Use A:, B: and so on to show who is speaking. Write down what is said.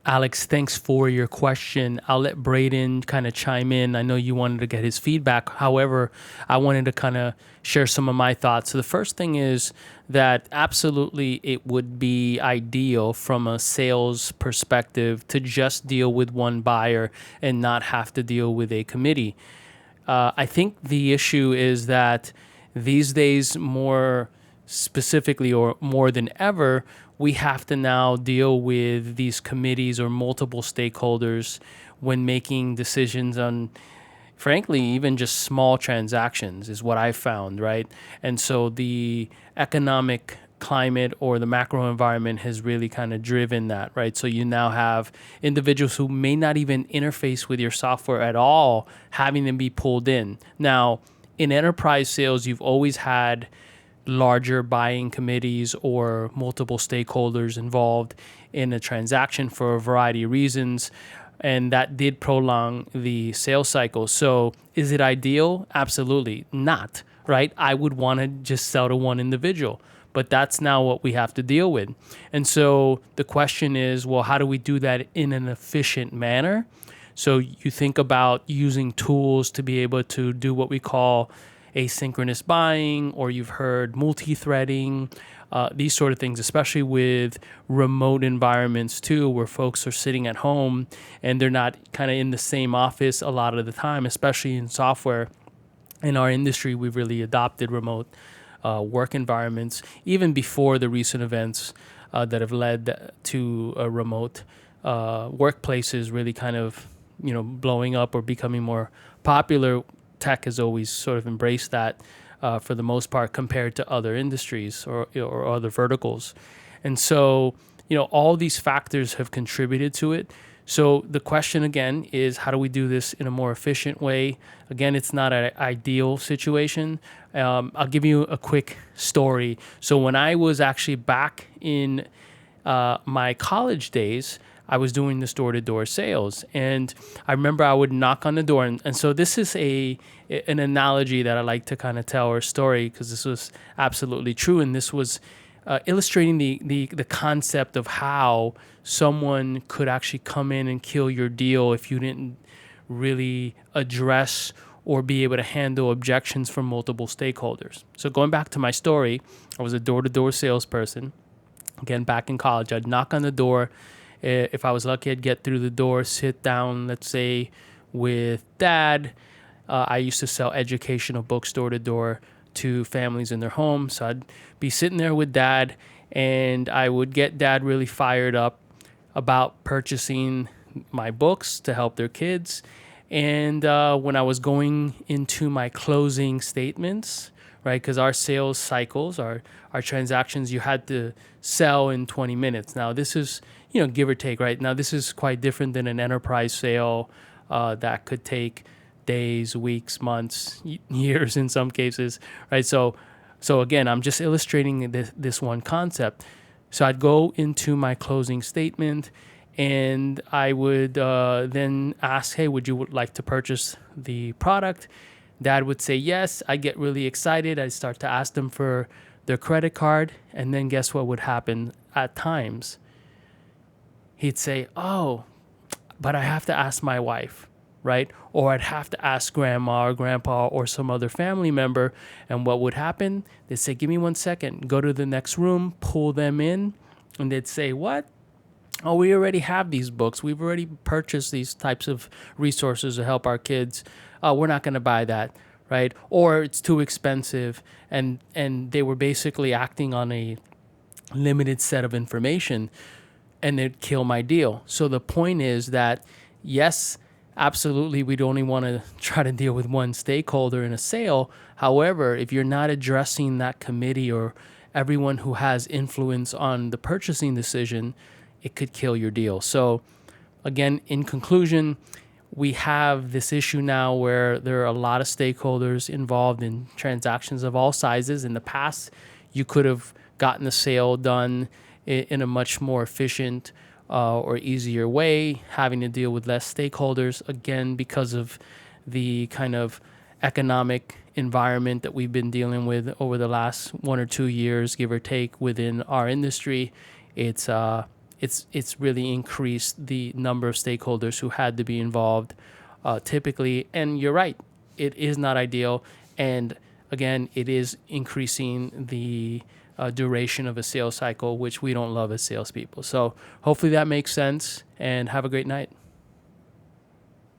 A: Alex, thanks for your question. I'll let Braden kind of chime in. I know you wanted to get his feedback. However, I wanted to kind of share some of my thoughts. So, the first thing is that absolutely it would be ideal from a sales perspective to just deal with one buyer and not have to deal with a committee. I think the issue is that these days, more specifically or more than ever, we have to now deal with these committees or multiple stakeholders when making decisions on, frankly, even just small transactions, is what I found, right? And so the economic climate or the macro environment has really kind of driven that, right? So you now have individuals who may not even interface with your software at all, having them be pulled in. Now, in enterprise sales, you've always had larger buying committees or multiple stakeholders involved in a transaction for a variety of reasons. And that did prolong the sales cycle. So, is it ideal? Absolutely not, right? I would want to just sell to one individual, but that's now what we have to deal with. And so, the question is, well, how do we do that in an efficient manner? So, you think about using tools to be able to do what we call asynchronous buying, or you've heard multi-threading, these sort of things, especially with remote environments too, where folks are sitting at home and they're not kind of in the same office a lot of the time, especially in software. In our industry, we've really adopted remote work environments, even before the recent events that have led to remote workplaces really kind of, blowing up or becoming more popular. Tech has always sort of embraced that for the most part compared to other industries or other verticals. And so, all these factors have contributed to it. So the question again is, how do we do this in a more efficient way? Again, it's not an ideal situation. I'll give you a quick story. So when I was actually back in my college days, I was doing this door-to-door sales, and I remember I would knock on the door, and so this is an analogy that I like to kind of tell, or a story, because this was absolutely true, and this was illustrating the concept of how someone could actually come in and kill your deal if you didn't really address or be able to handle objections from multiple stakeholders. So going back to my story, I was a door-to-door salesperson. Again, back in college, I'd knock on the door. If I was lucky, I'd get through the door, sit down, let's say, with dad. I used to sell educational books door to door to families in their homes. So I'd be sitting there with dad, and I would get dad really fired up about purchasing my books to help their kids. And when I was going into my closing statements, right, because our sales cycles, our transactions, you had to sell in 20 minutes. Now, this is, give or take, right? Now, this is quite different than an enterprise sale that could take days, weeks, months, years in some cases, right? So again, I'm just illustrating this one concept. So I'd go into my closing statement, and I would then ask, hey, would you like to purchase the product? Dad would say yes. I get really excited. I start to ask them for their credit card, and then guess what would happen at times? He'd say, oh, but I have to ask my wife, right? Or I'd have to ask grandma or grandpa or some other family member. And what would happen? They'd say, give me 1 second, go to the next room, pull them in, and they'd say, what? Oh, we already have these books. We've already purchased these types of resources to help our kids. We're not going to buy that, right? Or it's too expensive. And they were basically acting on a limited set of information, and it'd kill my deal. So the point is that, yes, absolutely, we'd only want to try to deal with one stakeholder in a sale. However, if you're not addressing that committee or everyone who has influence on the purchasing decision, it could kill your deal. So again, in conclusion, we have this issue now where there are a lot of stakeholders involved in transactions of all sizes. In the past, you could have gotten the sale done in a much more efficient or easier way, having to deal with less stakeholders, again, because of the kind of economic environment that we've been dealing with over the last 1 or 2 years, give or take, within our industry. It's it's really increased the number of stakeholders who had to be involved, typically. And you're right, it is not ideal. And again, it is increasing the duration of a sales cycle, which we don't love as salespeople. So hopefully that makes sense, and have a great night.